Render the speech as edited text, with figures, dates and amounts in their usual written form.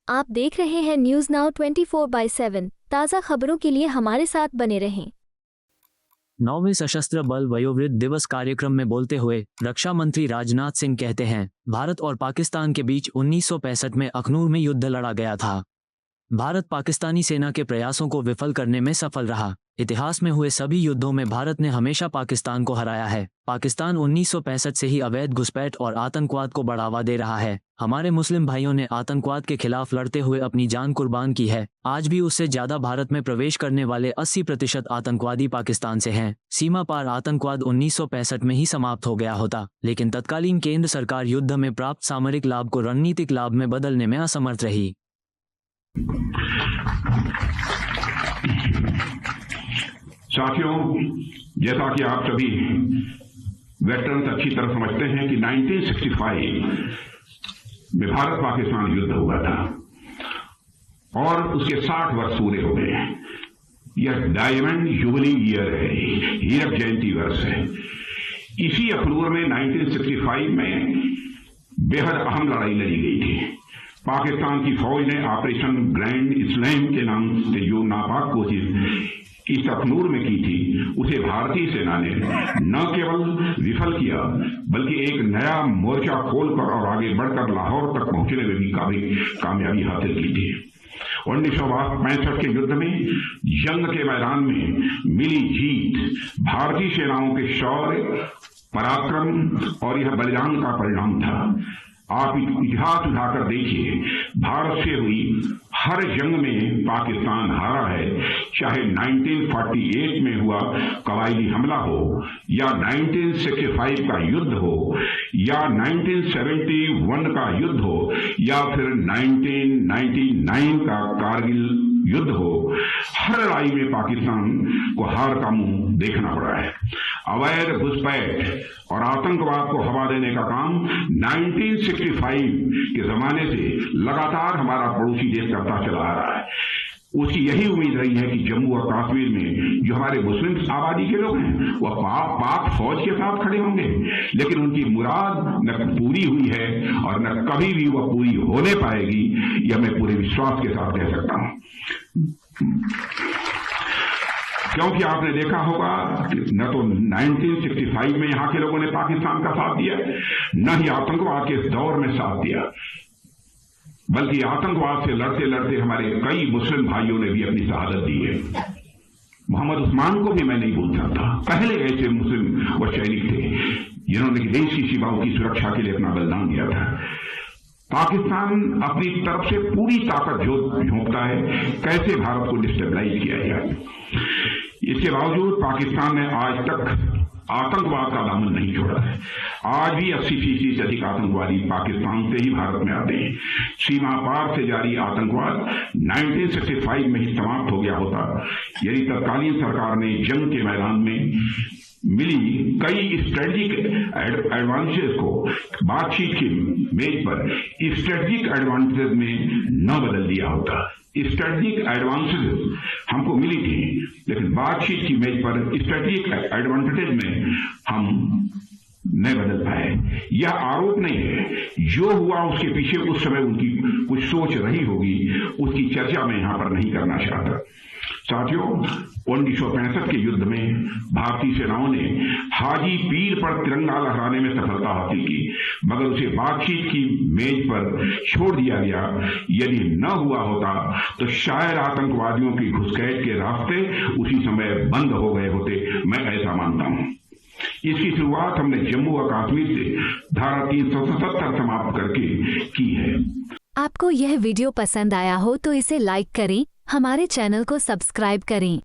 आप देख रहे हैं न्यूज़ नाउ 24/7। ताज़ा खबरों के लिए हमारे साथ बने रहें। 9वें सशस्त्र बल वयोवृद्ध दिवस कार्यक्रम में बोलते हुए रक्षा मंत्री राजनाथ सिंह कहते हैं, भारत और पाकिस्तान के बीच 1965 में अखनूर में युद्ध लड़ा गया था। भारत पाकिस्तानी सेना के प्रयासों को विफल करने में सफल रहा। इतिहास में हुए सभी युद्धों में भारत ने हमेशा पाकिस्तान को हराया है। पाकिस्तान 1965 से ही अवैध घुसपैठ और आतंकवाद को बढ़ावा दे रहा है। हमारे मुस्लिम भाइयों ने आतंकवाद के खिलाफ लड़ते हुए अपनी जान कुर्बान की है। आज भी उससे ज्यादा भारत में प्रवेश करने वाले 80% आतंकवादी पाकिस्तान से हैं। सीमा पार आतंकवाद 1965 में ही समाप्त हो गया होता, लेकिन तत्कालीन केंद्र सरकार युद्ध में प्राप्त सामरिक लाभ को रणनीतिक लाभ में बदलने में असमर्थ रही। साथियों, जैसा कि आप सभी वेटरन्स अच्छी तरह समझते हैं कि 1965 में भारत पाकिस्तान युद्ध हुआ था और उसके 60 वर्ष पूरे हो गए हैं। यह डायमंड जुबली ईयर है, हीरक जयंती वर्ष है। इसी अक्टूबर में 1965 में बेहद अहम लड़ाई लड़ी गई थी। पाकिस्तान की फौज ने ऑपरेशन ग्रैंड इस्लाम के नाम से जो नापाक कोशिश इस अखनूर में की थी, उसे भारतीय सेना ने न केवल विफल किया बल्कि एक नया मोर्चा खोलकर और आगे बढ़कर लाहौर तक पहुंचने में भी काफी कामयाबी हासिल की थी। 1965 के युद्ध में जंग के मैदान में मिली जीत भारतीय सेनाओं के शौर्य, पराक्रम और यह बलिदान का परिणाम था। आप इतिहास उठाकर देखिए, भारत से हुई हर जंग में पाकिस्तान हारा है, चाहे 1948 में हुआ कबायली हमला हो या 1965 का युद्ध हो या 1971 का युद्ध हो या फिर 1999 का कारगिल युद्ध हो। हर लड़ाई में पाकिस्तान को हार का मुंह देखना पड़ा है। अवैध घुसपैठ और आतंकवाद को हवा देने का काम 1965 के जमाने से लगातार हमारा पड़ोसी देश करता चला आ रहा है। उसकी यही उम्मीद रही है कि जम्मू और कश्मीर में जो हमारे मुस्लिम आबादी के लोग हैं वह पाक फौज के साथ खड़े होंगे, लेकिन उनकी मुराद न पूरी हुई है और न कभी भी वह पूरी होने पाएगी, यह मैं पूरे विश्वास के साथ कह सकता हूं। क्योंकि आपने देखा होगा न तो 1965 में यहां के लोगों ने पाकिस्तान का साथ दिया, न ही आतंकवाद के इस दौर में साथ दिया, बल्कि आतंकवाद से लड़ते लड़ते हमारे कई मुस्लिम भाइयों ने भी अपनी शहादत दी है। मोहम्मद उस्मान को भी मैं नहीं भूल सकता। पहले ऐसे मुस्लिम व सैनिक थे जिन्होंने देश की सीमाओं की सुरक्षा के लिए अपना बलिदान दिया था। पाकिस्तान अपनी तरफ से पूरी ताकत झोंकता है कैसे भारत को डिस्टेबलाइज किया जाए। इसके बावजूद पाकिस्तान ने आज तक आतंकवाद का दामन नहीं छोड़ा है। आज भी 80% से अधिक आतंकवादी पाकिस्तान से ही भारत में आते हैं। सीमा पार से जारी आतंकवाद 1965 में ही समाप्त हो गया होता यदि तत्कालीन सरकार ने जंग के मैदान में मिली कई स्ट्रेटेजिक एडवांटेज को बातचीत की मेज पर स्ट्रेटेजिक एडवांटेज में न बदल दिया होता। स्ट्रेटेजिक एडवांटेज हमको मिली थी, लेकिन बातचीत की मेज पर स्ट्रेटेजिक एडवांटेज में हम नहीं बदल पाए। यह आरोप नहीं है, जो हुआ उसके पीछे उस समय उनकी कुछ सोच रही होगी, उसकी चर्चा मैं यहां पर नहीं करना चाहता। साथियों, 1965 के युद्ध में भारतीय सेनाओं ने हाजी पीर पर तिरंगा लहराने में सफलता हासिल की, मगर उसे बातचीत की मेज पर छोड़ दिया गया। यदि न हुआ होता तो शायद आतंकवादियों की घुसपैठ के रास्ते उसी समय बंद हो गए होते, मैं ऐसा मानता हूं। इसकी शुरुआत हमने जम्मू और कश्मीर से धारा 377 समाप्त करके की है। आपको यह वीडियो पसंद आया हो तो इसे लाइक करें, हमारे चैनल को सब्सक्राइब करें।